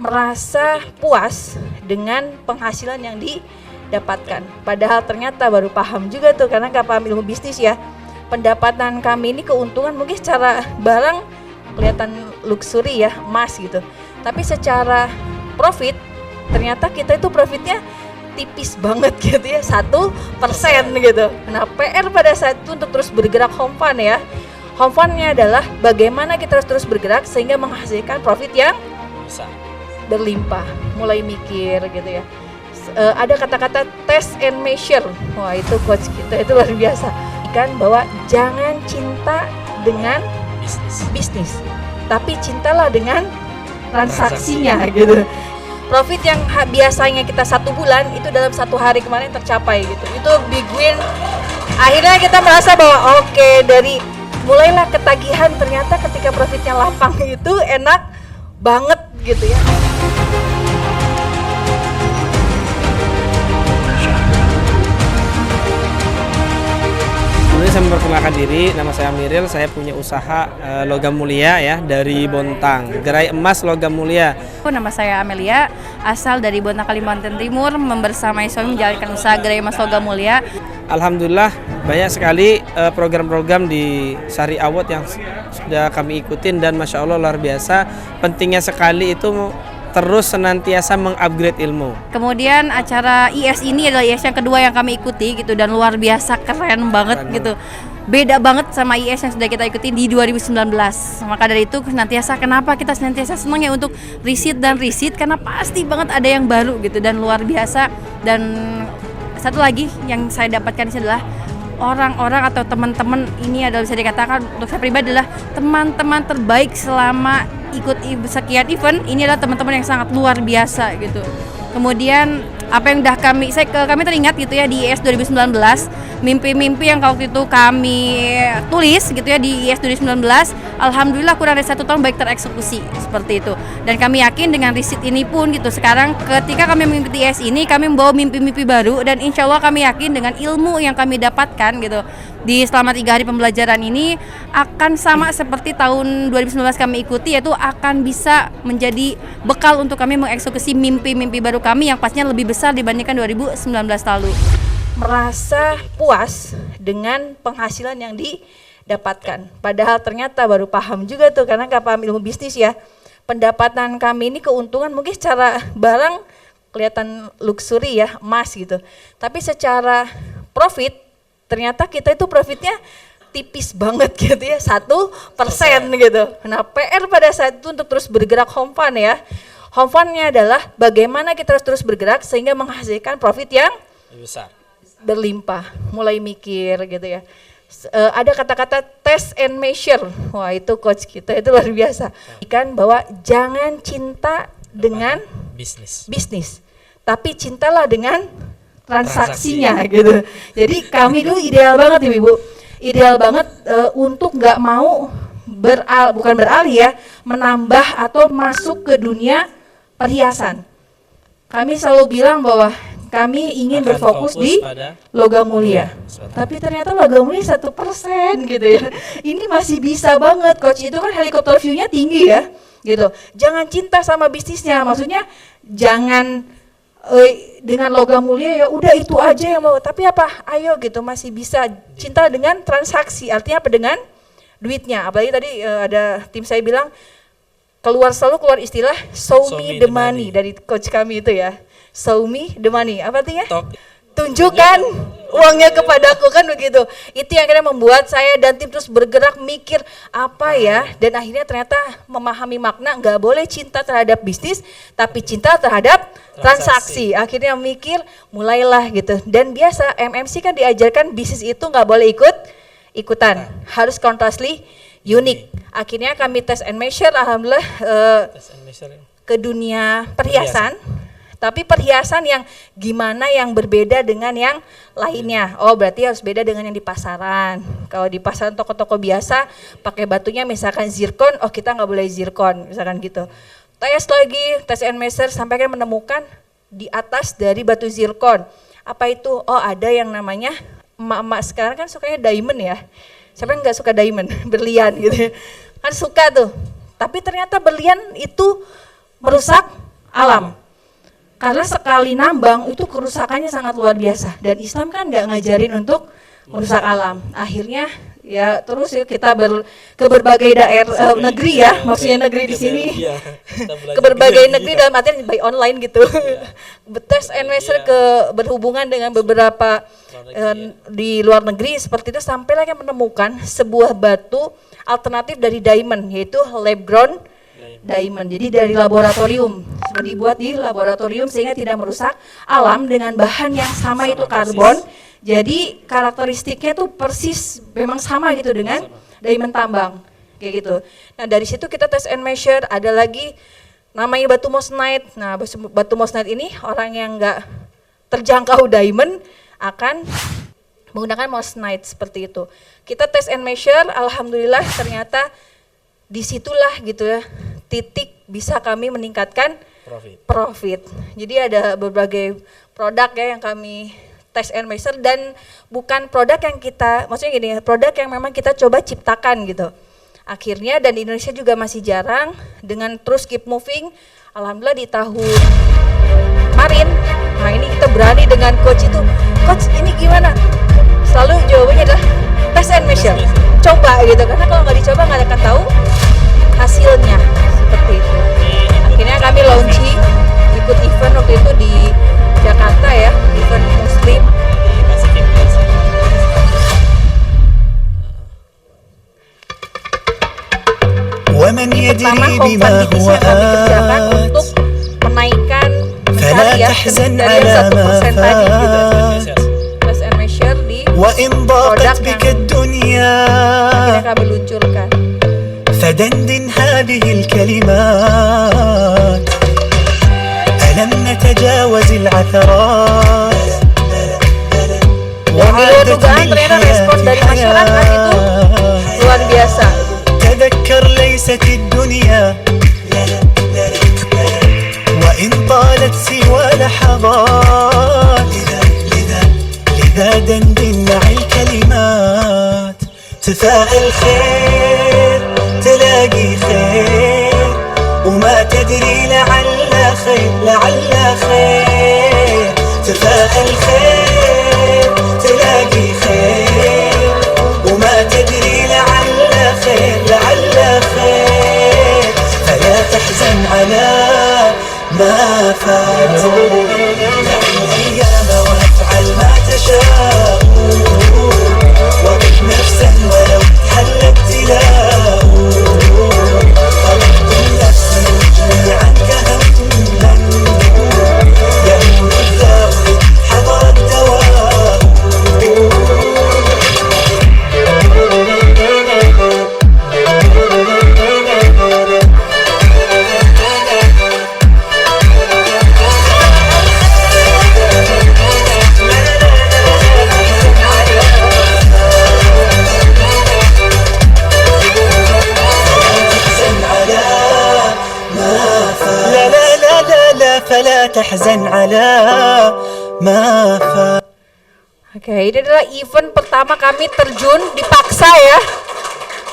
merasa puas dengan penghasilan yang didapatkan. Padahal ternyata baru paham juga tuh, karena nggak paham ilmu bisnis ya. Pendapatan kami ini keuntungan mungkin secara barang kelihatan luxury ya, emas gitu. Tapi secara profit, ternyata kita itu profitnya tipis banget gitu ya, 1% gitu. Nah PR pada saat itu untuk terus bergerak home fund ya. Home fund-nya adalah bagaimana kita harus terus bergerak sehingga menghasilkan profit yang bisa berlimpah. Mulai mikir gitu ya. Ada kata-kata test and measure. Wah itu coach kita itu luar biasa. Kan bahwa jangan cinta dengan bisnis, tapi cintalah dengan transaksinya gitu. Profit yang biasanya kita 1 bulan itu dalam 1 hari kemarin tercapai gitu. Itu big win. Akhirnya kita merasa bahwa oke, dari mulailah ketagihan, ternyata ketika profitnya lapang itu enak banget gitu ya. Saya memperkenalkan diri, nama saya Amiril, saya punya usaha logam mulia ya dari Bontang, gerai emas logam mulia. Nama saya Amelia, asal dari Bontang, Kalimantan Timur, membersamai suami menjalankan usaha gerai emas logam mulia. Alhamdulillah banyak sekali program-program di Syari Award yang sudah kami ikutin dan Masya Allah luar biasa. Pentingnya sekali itu terus senantiasa mengupgrade ilmu. Kemudian acara IS ini adalah IS yang kedua yang kami ikuti gitu, dan luar biasa keren banget gitu. Beda banget sama IS yang sudah kita ikuti di 2019. Maka dari itu kenapa kita senantiasa senang ya untuk riset, karena pasti banget ada yang baru gitu dan luar biasa. Dan satu lagi yang saya dapatkan ini adalah orang-orang atau teman-teman ini adalah bisa dikatakan untuk saya pribadi adalah teman-teman terbaik selama ikut sekian event. Ini adalah teman-teman yang sangat luar biasa gitu. Kemudian apa yang udah kami teringat gitu ya di IS 2019, mimpi-mimpi yang waktu itu kami tulis gitu ya di IS 2019, alhamdulillah kurang dari 1 tahun baik tereksekusi seperti itu. Dan kami yakin dengan riset ini pun gitu, sekarang ketika kami mengikuti IS ini, kami membawa mimpi-mimpi baru, dan insya Allah kami yakin dengan ilmu yang kami dapatkan gitu di selama 3 hari pembelajaran ini akan sama seperti tahun 2019 kami ikuti, yaitu akan bisa menjadi bekal untuk kami mengeksekusi mimpi-mimpi baru kami yang pastinya lebih besar dibandingkan 2019 lalu. Merasa puas dengan penghasilan yang didapatkan. Padahal ternyata baru paham juga tuh, karena nggak paham ilmu bisnis ya. Pendapatan kami ini keuntungan mungkin secara barang kelihatan luxury ya, emas gitu. Tapi secara profit, ternyata kita itu profitnya tipis banget gitu ya, 1% gitu. Nah PR pada saat itu untuk terus bergerak home fund ya. Home fund-nya adalah bagaimana kita harus terus bergerak sehingga menghasilkan profit yang besar, berlimpah. Mulai mikir gitu ya. Ada kata-kata test and measure. Wah itu coach kita itu luar biasa. Kan bahwa jangan cinta dengan bisnis, tapi cintalah dengan transaksinya gitu. Jadi kami dulu ideal banget Ibu, ideal banget untuk nggak mau bukan beralih ya, menambah atau masuk ke dunia perhiasan. Kami selalu bilang bahwa kami ingin berfokus di logam mulia, tapi ternyata logam mulia 1% gitu ya. Ini masih bisa banget coach, itu kan helikopter view-nya tinggi ya gitu. Jangan cinta sama bisnisnya, maksudnya jangan dengan logam mulia ya udah itu aja yang mau, tapi apa ayo gitu masih bisa cinta dengan transaksi, artinya apa, dengan duitnya. Apalagi tadi ada tim saya bilang selalu keluar istilah show me the money dari coach kami itu ya, show me the money, apa artinya? Tunjukkan uangnya kepadaku, kan begitu. Itu yang akhirnya membuat saya dan tim terus bergerak mikir apa ya, dan akhirnya ternyata memahami makna nggak boleh cinta terhadap bisnis tapi cinta terhadap transaksi. Akhirnya mikir mulailah gitu. Dan biasa MMC kan diajarkan bisnis itu nggak boleh ikutan, harus continuously unik. Akhirnya kami test and measure, alhamdulillah ke dunia perhiasan. Tapi perhiasan yang gimana yang berbeda dengan yang lainnya. Oh berarti harus beda dengan yang di pasaran. Kalau di pasaran toko-toko biasa pakai batunya misalkan zirkon, oh kita nggak boleh zirkon misalkan gitu. Tes lagi, tes and measure sampai kan menemukan di atas dari batu zirkon. Apa itu? Oh ada yang namanya, emak-emak sekarang kan sukanya diamond ya. Siapa yang nggak suka diamond? Berlian gitu. Kan suka tuh. Tapi ternyata berlian itu merusak alam. Karena sekali nambang itu kerusakannya sangat luar biasa, dan Islam kan nggak ngajarin untuk merusak alam. Akhirnya ya terus ya kita ke berbagai daerah negeri ya, maksudnya negeri di sini ke berbagai negeri dalam artian by online gitu. Test and measure berhubungan dengan beberapa di luar negeri seperti itu, sampailah yang menemukan sebuah batu alternatif dari diamond, yaitu lab grown diamond. Jadi dari laboratorium, dibuat di laboratorium sehingga tidak merusak alam dengan bahan yang sama, itu karbon. Jadi karakteristiknya tuh persis memang sama gitu dengan diamond tambang kayak gitu. Nah dari situ kita test and measure. Ada lagi namanya batu moissanite. Nah batu moissanite ini orang yang nggak terjangkau diamond akan menggunakan moissanite seperti itu. Kita test and measure, alhamdulillah ternyata disitulah gitu ya titik bisa kami meningkatkan profit. Jadi ada berbagai produk ya yang kami test and measure, dan bukan produk yang kita, maksudnya gini, produk yang memang kita coba ciptakan gitu. Akhirnya, dan di Indonesia juga masih jarang, dengan terus keep moving, alhamdulillah di tahun kemarin, nah ini kita berani dengan coach itu, coach ini gimana? Selalu jawabannya adalah test and measure, coba gitu, karena kalau nggak dicoba nggak akan tahu hasilnya, seperti itu. Akhirnya kami launching, ikut event waktu itu di Jakarta ya, event Muslim. Pertama Home Fund yang kami kerjakan untuk menaikkan mencari ya dari yang 1% tadi gitu. Test and measure di produk yang akhirnya kami luncurkan. فدندن هذه الكلمات ألم نتجاوز العثرات وعادت بالحياة luar biasa. تذكر ليست الدنيا وإن طالت سوى لحظات لذا دندن مع الكلمات تفاءل خير تلاقي خير وما تدري لعل خير تفاءل خير تلاقي خير وما تدري لعل خير فلا تحزن على ما فات الأيام وافعل ما تشاء وقف نفسا ولو حل ابتلاء طلبت النفس جميعا كهما يهون الذاوي حضر الدواء فلا تحزن على ما فات. Oke, ini adalah event pertama kami terjun, dipaksa ya.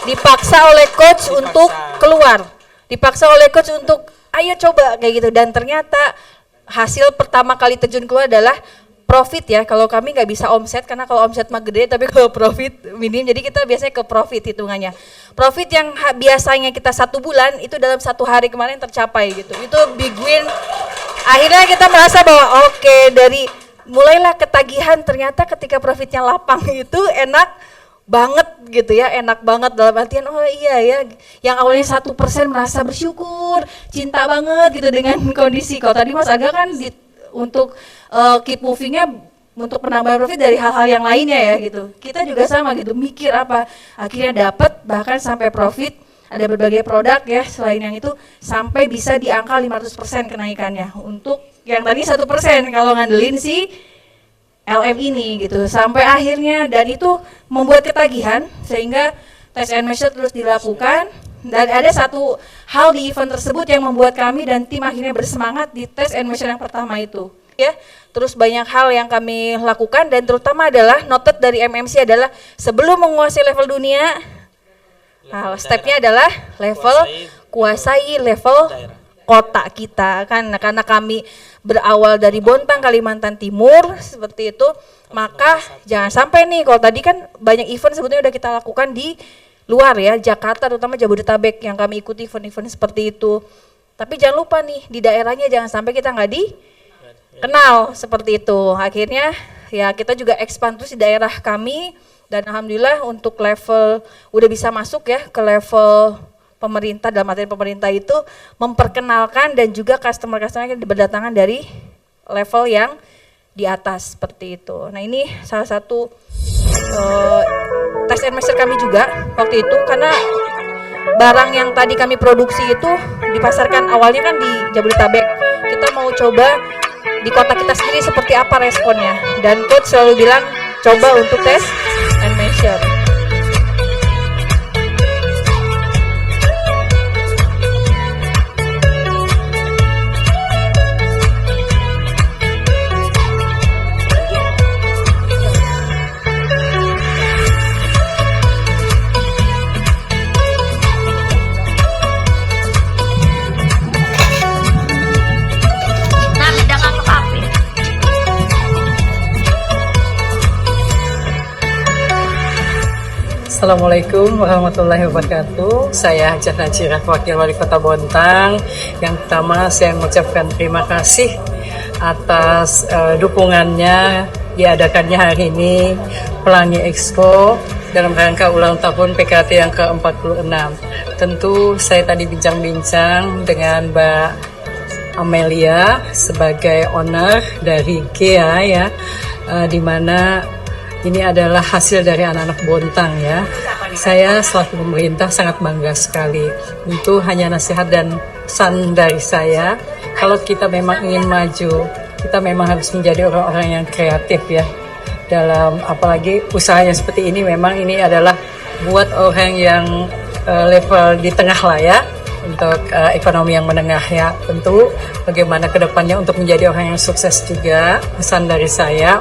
Dipaksa oleh coach untuk keluar. Dipaksa oleh coach untuk ayo coba kayak gitu, dan ternyata hasil pertama kali terjun keluar adalah profit ya. Kalau kami nggak bisa omset karena kalau omset mah gede, tapi kalau profit minim, jadi kita biasanya ke profit hitungannya. Profit yang biasanya kita 1 bulan itu dalam 1 hari kemarin tercapai gitu. Itu big win. Akhirnya kita merasa bahwa oke, dari mulailah ketagihan, ternyata ketika profitnya lapang itu enak banget gitu ya, enak banget dalam artian oh iya ya, yang awalnya 1% merasa bersyukur, cinta banget gitu dengan kondisi. Kalau tadi Mas Aga kan untuk keep movingnya untuk penambahan profit dari hal-hal yang lainnya ya gitu. Kita juga sama gitu, mikir apa, akhirnya dapat bahkan sampai profit. Ada berbagai produk ya selain yang itu sampai bisa di angka 500% kenaikannya untuk yang tadi 1% kalau ngandelin si LM ini gitu, sampai akhirnya, dan itu membuat ketagihan sehingga test and measure terus dilakukan. Dan ada satu hal di event tersebut yang membuat kami dan tim akhirnya bersemangat di test and measure yang pertama itu ya. Terus banyak hal yang kami lakukan, dan terutama adalah noted dari MMC adalah sebelum menguasai level dunia, nah, stepnya adalah level kuasai level kota kita kan. Nah, karena kami berawal dari Bontang, Kalimantan Timur seperti itu, maka jangan sampai nih, kalau tadi kan banyak event sebetulnya udah kita lakukan di luar ya, Jakarta terutama Jabodetabek yang kami ikuti event-event seperti itu. Tapi jangan lupa nih di daerahnya jangan sampai kita nggak dikenal seperti itu. Akhirnya ya kita juga expand terus di daerah kami dan alhamdulillah untuk level udah bisa masuk ya ke level pemerintah, dalam materi pemerintah itu memperkenalkan dan juga customer-customer yang berdatangan dari level yang di atas seperti itu. Nah ini salah satu test and measure kami juga waktu itu, karena barang yang tadi kami produksi itu dipasarkan awalnya kan di Jabodetabek. Kita mau coba di kota kita sendiri seperti apa responnya, dan coach selalu bilang coba untuk test and measure. Assalamualaikum warahmatullahi wabarakatuh. Saya Hajah Najirah, Wakil Wali Kota Bontang. Yang pertama saya mengucapkan terima kasih atas dukungannya diadakannya hari ini Pelangi Expo dalam rangka ulang tahun PKT yang ke-46. Tentu saya tadi bincang-bincang dengan Mbak Amelia sebagai owner dari GEA ya, di mana ini adalah hasil dari anak-anak Bontang ya. Saya selaku pemerintah sangat bangga sekali. Itu hanya nasihat dan pesan dari saya. Kalau kita memang ingin maju, kita memang harus menjadi orang-orang yang kreatif ya. Dalam apalagi usahanya seperti ini, memang ini adalah buat orang yang level di tengah lah ya. Untuk ekonomi yang menengah ya, tentu bagaimana kedepannya untuk menjadi orang yang sukses juga. Pesan dari saya,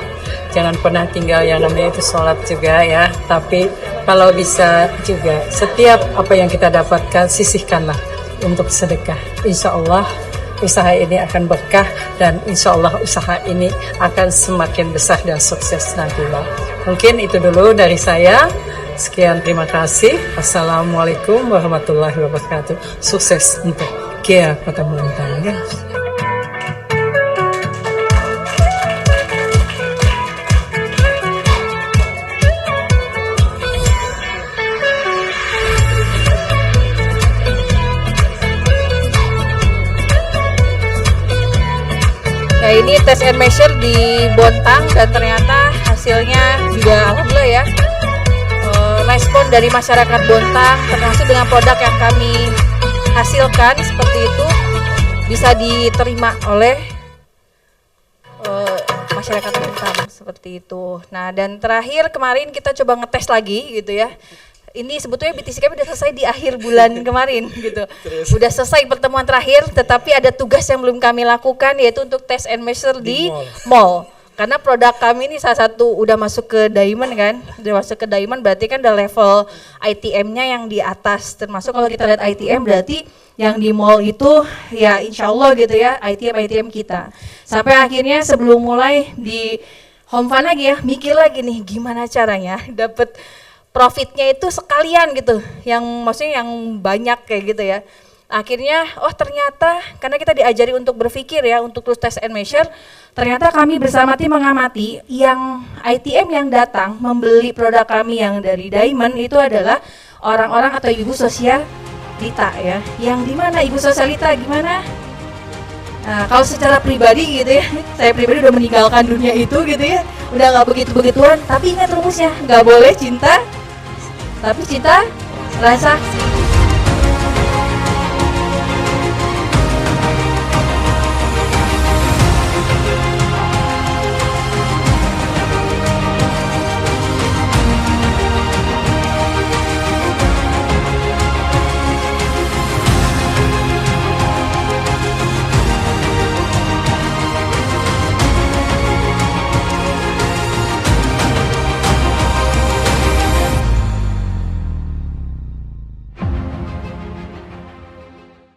jangan pernah tinggal yang namanya itu sholat juga ya, tapi kalau bisa juga setiap apa yang kita dapatkan sisihkanlah untuk sedekah. Insya Allah usaha ini akan berkah dan insya Allah usaha ini akan semakin besar dan sukses nantinya. Mungkin itu dulu dari saya. Sekian, terima kasih. Assalamualaikum warahmatullahi wabarakatuh. Sukses untuk GEA Kota Bontang ya. Nah ini test and measure di Bontang dan ternyata hasilnya juga alhamdulillah ya. Respon dari masyarakat Bontang termasuk dengan produk yang kami hasilkan seperti itu bisa diterima oleh masyarakat Bontang seperti itu. Nah dan terakhir kemarin kita coba ngetes lagi gitu ya. Ini sebetulnya BTC kami udah selesai di akhir bulan kemarin gitu. Udah selesai pertemuan terakhir, tetapi ada tugas yang belum kami lakukan yaitu untuk test and measure di mall. Karena produk kami ini salah satu udah masuk ke Diamond kan, udah masuk ke Diamond berarti kan udah level ITM-nya yang di atas. Termasuk kalau kita lihat ITM berarti yang di mall itu ya insya Allah gitu ya ITM kita. Sampai akhirnya sebelum mulai di Home Fun lagi ya, mikir lagi nih gimana caranya dapat profitnya itu sekalian gitu, yang maksudnya yang banyak kayak gitu ya. Akhirnya, oh ternyata karena kita diajari untuk berpikir ya, untuk terus test and measure, ternyata kami bersama tim mengamati yang ITM yang datang membeli produk kami yang dari Diamond itu adalah orang-orang atau ibu sosialita ya. Yang dimana ibu sosialita gimana? Nah, kalau secara pribadi gitu ya, saya pribadi udah meninggalkan dunia itu gitu ya, udah nggak begitu-begituan, tapi ingat rumusnya, nggak boleh cinta, tapi cinta rasa